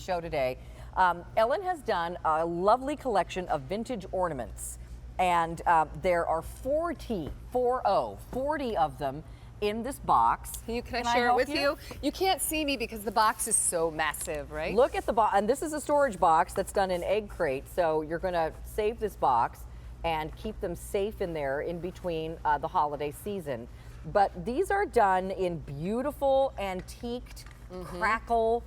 show today. Ellen has done a lovely collection of vintage ornaments, and there are 40 of them in this box. Can I share it with you? You can't see me because the box is so massive, right? Look at the box, and this is a storage box that's done in egg crate, so you're gonna save this box and keep them safe in there in between the holiday season. But these are done in beautiful antiqued crackle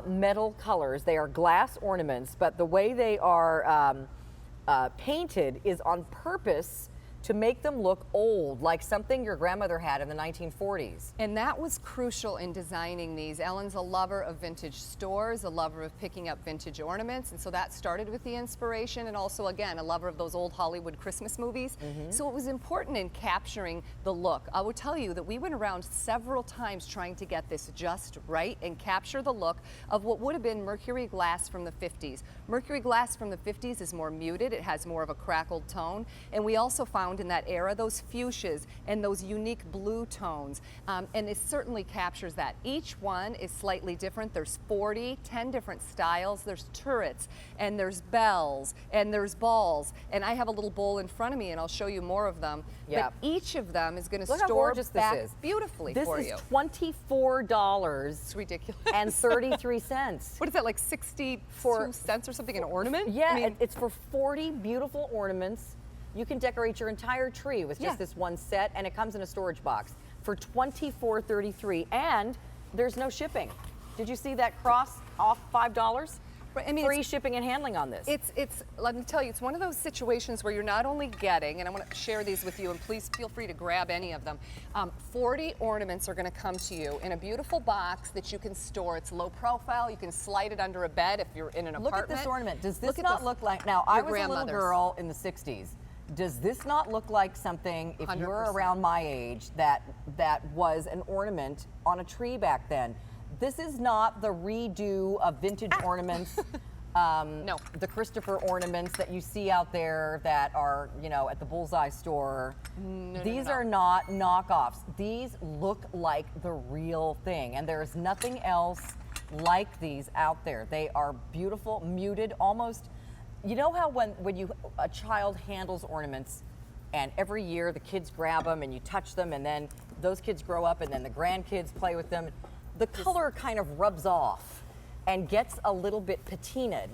metal colors. They are glass ornaments, but the way they are painted is on purpose to make them look old, like something your grandmother had in the 1940s. And that was crucial in designing these. Ellen's a lover of vintage stores, a lover of picking up vintage ornaments, and so that started with the inspiration, and also, again, a lover of those old Hollywood Christmas movies. So it was important in capturing the look. I will tell you that we went around several times trying to get this just right and capture the look of what would have been mercury glass from the 50s. Mercury glass from the 50s is more muted, it has more of a crackled tone, and we also found in that era those fuchsias and those unique blue tones, and it certainly captures that. Each one is slightly different. There's 10 different styles. There's turrets, and there's bells, and there's balls, and I have a little bowl in front of me, and I'll show you more of them. Yeah. But each of them is going to Look how store gorgeous back this is. beautifully This for is you. $24 It's ridiculous. and 33 cents. What is that, like 62 cents or something, an ornament? Yeah, I mean, it's for 40 beautiful ornaments. You can decorate your entire tree with just this one set, and it comes in a storage box for $24.33, and there's no shipping. Did you see that cross off $5? I mean, free shipping and handling on this. Let me tell you, it's one of those situations where you're not only getting, and I want to share these with you, and please feel free to grab any of them. 40 ornaments are going to come to you in a beautiful box that you can store. It's low profile. You can slide it under a bed if you're in an apartment. Look at this ornament. Does this not look like, now I was a little girl in the 60s. Does this not look like something, if 100%. you're around my age, that was an ornament on a tree back then? This is not the redo of vintage ornaments, no, the Christopher ornaments that you see out there that are, you know, at the Bullseye store. These are not knockoffs. These look like the real thing, and there is nothing else like these out there. They are beautiful, muted, almost. You know how when a child handles ornaments, and every year the kids grab them and you touch them, and then those kids grow up and then the grandkids play with them, the color kind of rubs off and gets a little bit patinaed,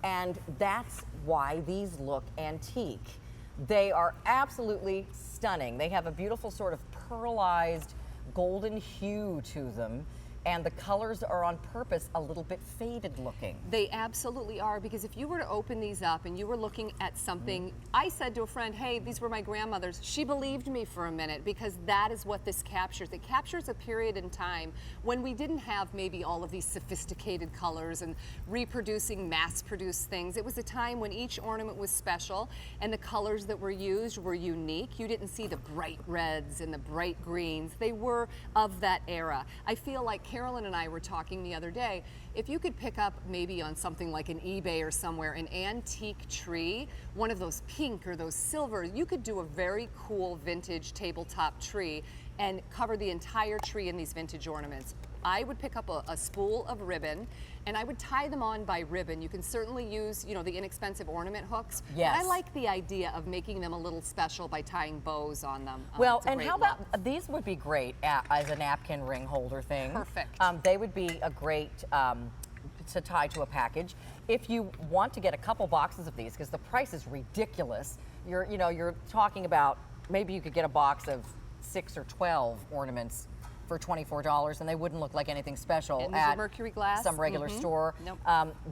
and that's why these look antique. They are absolutely stunning. They have a beautiful sort of pearlized golden hue to them, and the colors are on purpose a little bit faded looking. They absolutely are, because if you were to open these up and you were looking at something, I said to a friend, hey, these were my grandmother's. She believed me for a minute, because that is what this captures. It captures a period in time when we didn't have maybe all of these sophisticated colors and reproducing mass-produced things. It was a time when each ornament was special and the colors that were used were unique. You didn't see the bright reds and the bright greens. They were of that era. I feel like Carolyn and I were talking the other day, if you could pick up maybe on something like an eBay or somewhere, an antique tree, one of those pink or those silver, you could do a very cool vintage tabletop tree and cover the entire tree in these vintage ornaments. I would pick up a spool of ribbon and I would tie them on by ribbon. You can certainly use, you know, the inexpensive ornament hooks. Yes. But I like the idea of making them a little special by tying bows on them. Well, and how about, these would be great as a napkin ring holder thing. Perfect. They would be a great to tie to a package. If you want to get a couple boxes of these, because the price is ridiculous, you're talking about, maybe you could get a box of 6 or 12 ornaments for $24, and they wouldn't look like anything special and these at are mercury glass? some regular store. Nope.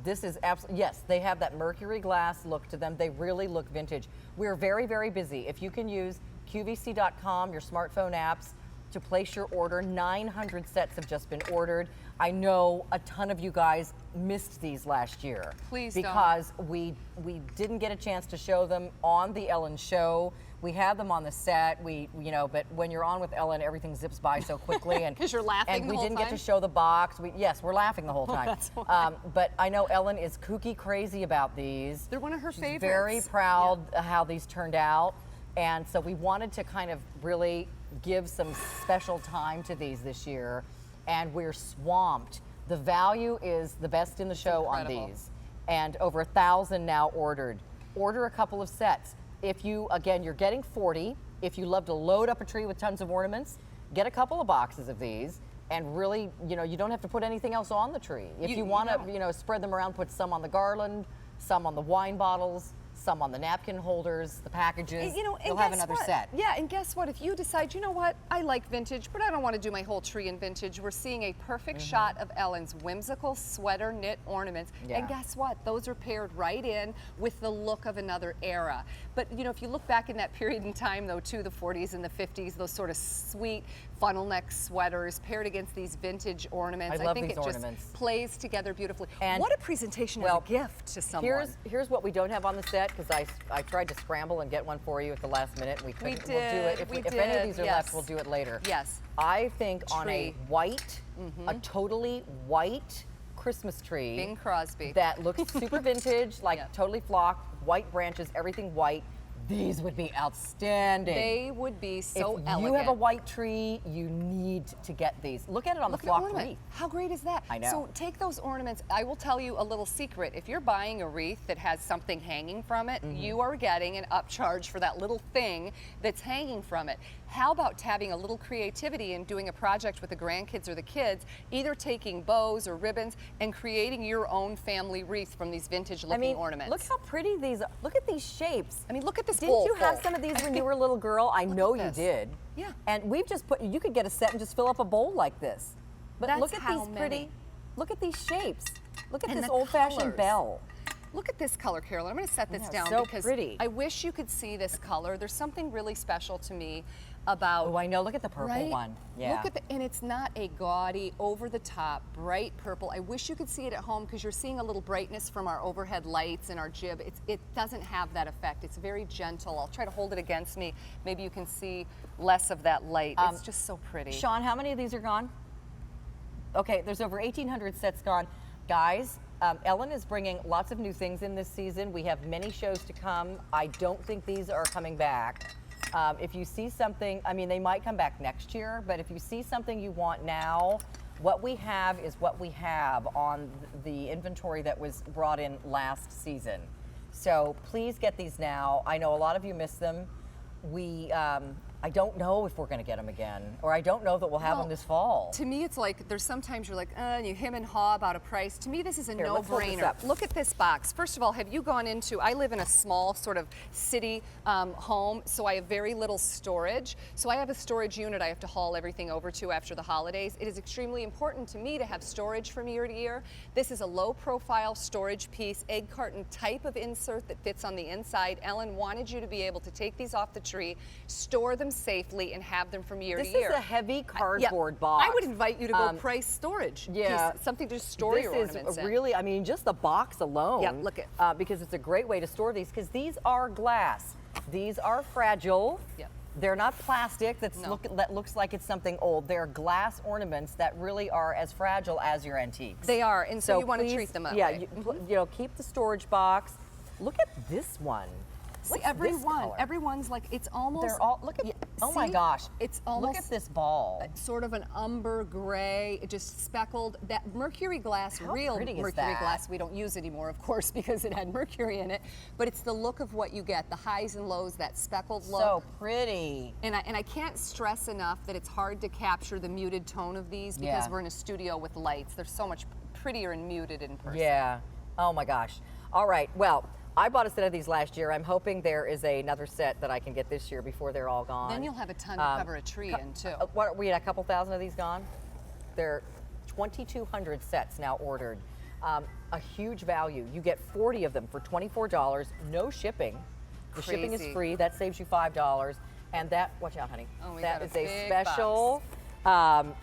This is absolutely, yes, they have that mercury glass look to them. They really look vintage. We're very, very busy. If you can use QVC.com, your smartphone apps, to place your order, 900 sets have just been ordered. I know a ton of you guys missed these last year. Please because we didn't get a chance to show them on the Ellen show. We had them on the set. But when you're on with Ellen, everything zips by so quickly, and because you're laughing and the we whole didn't time? get to show the box. Yes, we're laughing the whole time. That's why. But I know Ellen is kooky crazy about these. They're one of her She's favorites. very proud how these turned out, and so we wanted to kind of really give some special time to these this year, and we're swamped. The value is the best in the show on incredible. these. And over 1,000 now ordered. Order a couple of sets. If you, again, you're getting 40. If you love to load up a tree with tons of ornaments, get a couple of boxes of these. And really, you know, you don't have to put anything else on the tree. If you want to, you know, spread them around, put some on the garland, some on the wine bottles, some on the napkin holders, the packages. You know, and you'll have guess another what? set. Yeah, and guess what? If you decide, you know what, I like vintage, but I don't want to do my whole tree in vintage, we're seeing a perfect shot of Ellen's whimsical sweater knit ornaments. Yeah. And guess what? Those are paired right in with the look of another era. But you know, if you look back in that period in time, though, too, the 40s and the 50s, those sort of sweet funnel neck sweaters paired against these vintage ornaments. I love think these it ornaments. just plays together beautifully. And what a presentation as a gift to someone. Here's what we don't have on the set, because I tried to scramble and get one for you at the last minute, and we couldn't. We'll do it. If any of these are left, we'll do it later. Yes. I think on a Tree. white, a totally white Christmas tree. Bing Crosby. That looks super vintage, like Yep. totally flocked, white branches, everything white. These would be outstanding. They would be so if elegant. you have a white tree, you need to get these. Look at it on Look the at the flocked ornament. wreath. How great is that? I know. So take those ornaments. I will tell you a little secret. If you're buying a wreath that has something hanging from it, you are getting an upcharge for that little thing that's hanging from it. How about having a little creativity and doing a project with the grandkids or the kids, either taking bows or ribbons and creating your own family wreath from these vintage looking ornaments. Look how pretty these are. Look at these shapes. I mean, look at this Didn't bowl you have full. some of these when you were a little girl? I know you this. did. Yeah. And we've just put, you could get a set and just fill up a bowl like this. But That's look at how these many. pretty, look at these shapes. Look at And this the old-fashioned colors. bell. Look at this color, Carolyn. I'm going to set this Yeah, down so because pretty. I wish you could see this color. There's something really special to me about. Oh, I know. Look at the purple right? one. Yeah. Look at the, and it's not a gaudy, over-the-top, bright purple. I wish you could see it at home because you're seeing a little brightness from our overhead lights and our jib. It doesn't have that effect. It's very gentle. I'll try to hold it against me. Maybe you can see less of that light. It's just so pretty. Sean, how many of these are gone? Okay, there's over 1,800 sets gone. Guys, Ellen is bringing lots of new things in this season. We have many shows to come. I don't think these are coming back. If you see something, I mean, they might come back next year, but if you see something you want now, what we have is what we have on the inventory that was brought in last season. So please get these now. I know a lot of you miss them. I don't know if we're going to get them again, or I don't know that we'll have them this fall. To me, it's like there's sometimes you're like, and you hem and haw about a price. To me, this is a Here, let's hold this no-brainer. up. Look at this box. First of all, have you gone into? I live in a small sort of city home, so I have very little storage. So I have a storage unit I have to haul everything over to after the holidays. It is extremely important to me to have storage from year to year. This is a low-profile storage piece, egg carton type of insert that fits on the inside. Ellen wanted you to be able to take these off the tree, store them safely, and have them from year to year. This is a heavy cardboard box. I would invite you to go price storage. Yeah, piece, something to store your ornaments This is in. really, I mean, just the box alone. Yeah, look at- because it's a great way to store these, because these are glass. These are fragile. Yep. They're not plastic that No. looks like it's something old. They're glass ornaments that really are as fragile as your antiques. They are, and so you want to please, treat them up. Yeah, right? you know, keep the storage box. Look at this one. See, What's this color? everyone's like, it's almost. They're all, look at, Yeah, oh my see? gosh. It's almost. Look at this ball. Sort of an umber gray, just speckled. That mercury glass, How real pretty is mercury that? glass, we don't use anymore, of course, because it had mercury in it. But it's the look of what you get, the highs and lows, that speckled look. So pretty. And I can't stress enough that it's hard to capture the muted tone of these because Yeah. we're in a studio with lights. They're so much prettier and muted in person. Yeah. Oh my gosh. All right. Well, I bought a set of these last year. I'm hoping there is another set that I can get this year before they're all gone. Then you'll have a ton to cover a tree in too. What, we had a couple thousand of these gone. There are 2,200 sets now ordered. A huge value. You get 40 of them for $24, no shipping. The shipping is Crazy. free. That saves you $5. And that, watch out, honey. Oh, we that got a is a big special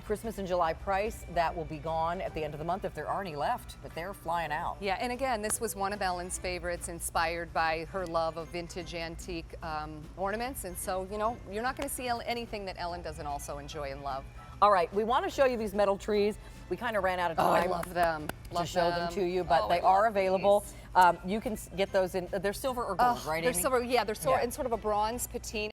Christmas and July price. That will be gone at the end of the month if there are any left, but they're flying out. Yeah, and again, this was one of Ellen's favorites, inspired by her love of vintage antique ornaments. And so, you know, you're not going to see anything that Ellen doesn't also enjoy and love. All right, we want to show you these metal trees. We kind of ran out of time. I love them. To show them to you, but Oh, they I are love available. these. You can get those in. They're silver or gold, right? They're Amy? silver. Yeah, they're silver Yeah. in sort of a bronze patine.